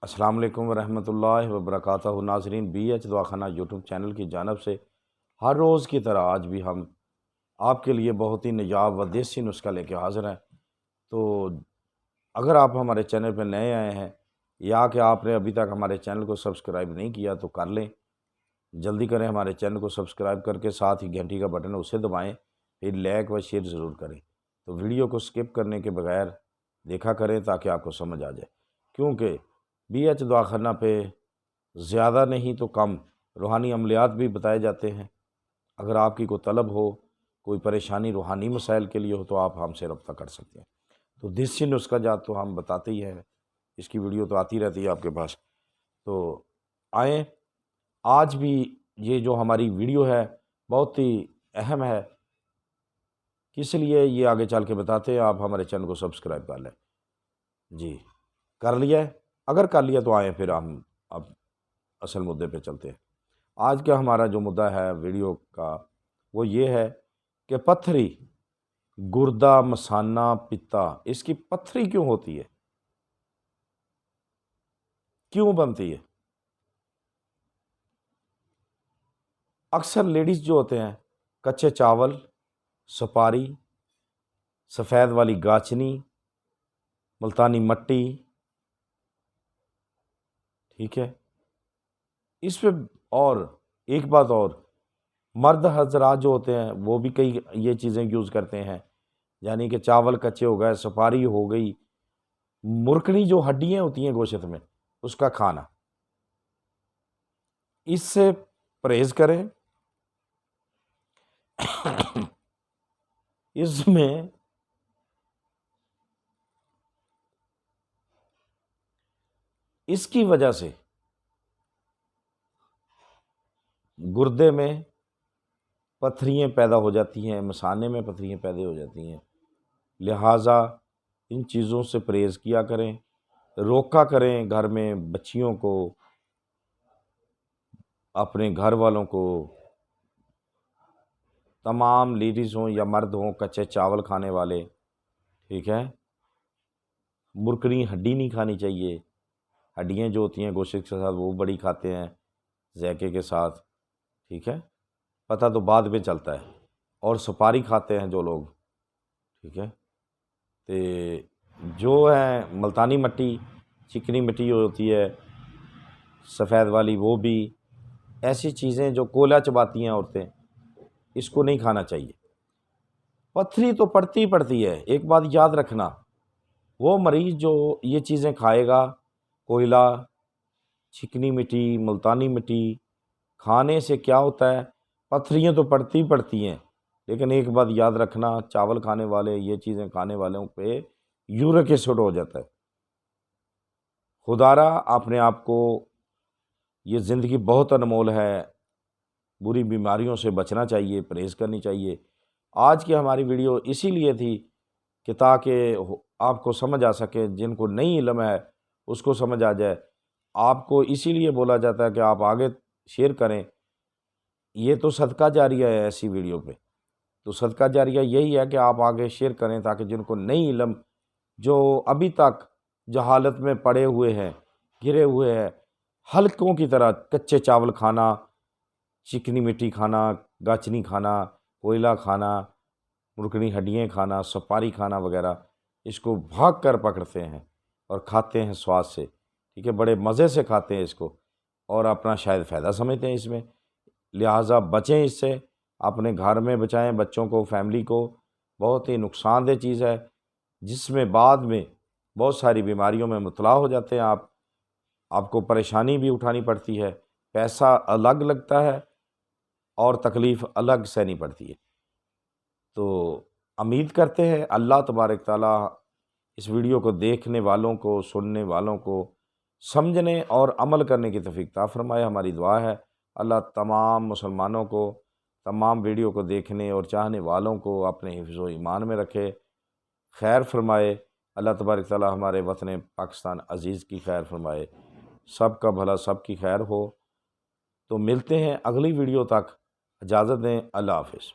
السلام علیکم ورحمۃ اللہ وبرکاتہ۔ ناظرین، بی ایچ دواخانہ یوٹیوب چینل کی جانب سے ہر روز کی طرح آج بھی ہم آپ کے لیے بہت ہی نجاب و دیسی نسخہ لے کے حاضر ہیں۔ تو اگر آپ ہمارے چینل پہ نئے آئے ہیں یا کہ آپ نے ابھی تک ہمارے چینل کو سبسکرائب نہیں کیا تو کر لیں، جلدی کریں، ہمارے چینل کو سبسکرائب کر کے ساتھ ہی گھنٹی کا بٹن اسے دبائیں، پھر لائک و شیئر ضرور کریں۔ تو ویڈیو کو سکپ کرنے کے بغیر دیکھا کریں تاکہ آپ کو سمجھ آ جائے، کیونکہ بی ایچ دواخانہ پہ زیادہ نہیں تو کم روحانی عملیات بھی بتائے جاتے ہیں۔ اگر آپ کی کوئی طلب ہو، کوئی پریشانی روحانی مسائل کے لیے ہو تو آپ ہم سے رابطہ کر سکتے ہیں۔ تو دیسی نسخہ جات تو ہم بتاتے ہی ہیں، اس کی ویڈیو تو آتی رہتی ہے آپ کے پاس۔ تو آئیں، آج بھی یہ جو ہماری ویڈیو ہے بہت ہی اہم ہے، کس لیے یہ آگے چل کے بتاتے ہیں۔ آپ ہمارے چینل کو سبسکرائب کر لیں۔ جی کر لیا ہے؟ اگر کر لیا تو آئیں پھر ہم اب اصل مدعے پہ چلتے ہیں۔ آج کا ہمارا جو مدعا ہے ویڈیو کا وہ یہ ہے کہ پتھری، گردہ، مثانہ، پتا، اس کی پتھری کیوں ہوتی ہے، کیوں بنتی ہے؟ اکثر لیڈیز جو ہوتے ہیں کچے چاول، سپاری، سفید والی گاچنی، ملتانی مٹی، ٹھیک ہے، اس پہ اور ایک بات اور، مرد حضرات جو ہوتے ہیں وہ بھی کئی یہ چیزیں یوز کرتے ہیں، یعنی کہ چاول کچے ہو گئے، سپاری ہو گئی، مرکنی جو ہڈیاں ہوتی ہیں گوشت میں اس کا کھانا، اس سے پرہیز کریں۔ اس میں اس کی وجہ سے گردے میں پتھریاں پیدا ہو جاتی ہیں، مثانے میں پتھریاں پیدا ہو جاتی ہیں، لہٰذا ان چیزوں سے پرہیز کیا کریں، روکا کریں، گھر میں بچیوں کو، اپنے گھر والوں کو، تمام لیڈیز ہوں یا مرد ہوں کچے چاول کھانے والے، ٹھیک ہے، مرکنی ہڈی نہیں کھانی چاہیے، ہڈیاں جو ہوتی ہیں گوشت کے ساتھ وہ بڑی کھاتے ہیں ذائقے کے ساتھ، ٹھیک ہے، پتہ تو بعد میں چلتا ہے، اور سپاری کھاتے ہیں جو لوگ، ٹھیک ہے، جو ہے ملتانی مٹی، چکنی مٹی ہوتی ہے سفید والی، وہ بھی ایسی چیزیں جو کوئلہ چباتی ہیں عورتیں، اس کو نہیں کھانا چاہیے۔ پتھری تو پڑتی پڑتی ہے، ایک بات یاد رکھنا، وہ مریض جو یہ چیزیں کھائے گا، کوئلہ، چکنی مٹی، ملتانی مٹی کھانے سے کیا ہوتا ہے، پتھریاں تو پڑتی پڑتی ہیں، لیکن ایک بات یاد رکھنا، چاول کھانے والے، یہ چیزیں کھانے والوں پہ یورک ایسڈ ہو جاتا ہے۔ خدارا اپنے آپ کو، یہ زندگی بہت انمول ہے، بری بیماریوں سے بچنا چاہیے، پرہیز کرنی چاہیے۔ آج کی ہماری ویڈیو اسی لیے تھی کہ تاکہ آپ کو سمجھ آ سکے، جن کو نہیں علم ہے اس کو سمجھ آ جائے۔ آپ کو اسی لیے بولا جاتا ہے کہ آپ آگے شیئر کریں، یہ تو صدقہ جاریہ ہے ایسی ویڈیو پہ، تو صدقہ جاریہ یہی ہے کہ آپ آگے شیئر کریں تاکہ جن کو نہیں علم، جو ابھی تک جہالت میں پڑے ہوئے ہیں، گرے ہوئے ہیں، حلقوں کی طرح کچے چاول کھانا، چکنی مٹی کھانا، گاچنی کھانا، کوئلہ کھانا، مرکنی ہڈیاں کھانا، سپاری کھانا وغیرہ، اس کو بھاگ کر پکڑتے ہیں اور کھاتے ہیں سواد سے، ٹھیک ہے، بڑے مزے سے کھاتے ہیں اس کو، اور اپنا شاید فائدہ سمجھتے ہیں اس میں، لہٰذا بچیں اس سے، اپنے گھر میں بچائیں، بچوں کو، فیملی کو، بہت ہی نقصان دہ چیز ہے، جس میں بعد میں بہت ساری بیماریوں میں مبتلا ہو جاتے ہیں آپ کو پریشانی بھی اٹھانی پڑتی ہے، پیسہ الگ لگتا ہے اور تکلیف الگ سہنی پڑتی ہے۔ تو امید کرتے ہیں اللہ تبارک تعالیٰ اس ویڈیو کو دیکھنے والوں کو، سننے والوں کو سمجھنے اور عمل کرنے کی توفیق عطا فرمائے۔ ہماری دعا ہے اللہ تمام مسلمانوں کو، تمام ویڈیو کو دیکھنے اور چاہنے والوں کو اپنے حفظ و ایمان میں رکھے، خیر فرمائے۔ اللہ تبارک تعالیٰ ہمارے وطن پاکستان عزیز کی خیر فرمائے، سب کا بھلا، سب کی خیر ہو۔ تو ملتے ہیں اگلی ویڈیو تک، اجازت دیں، اللہ حافظ۔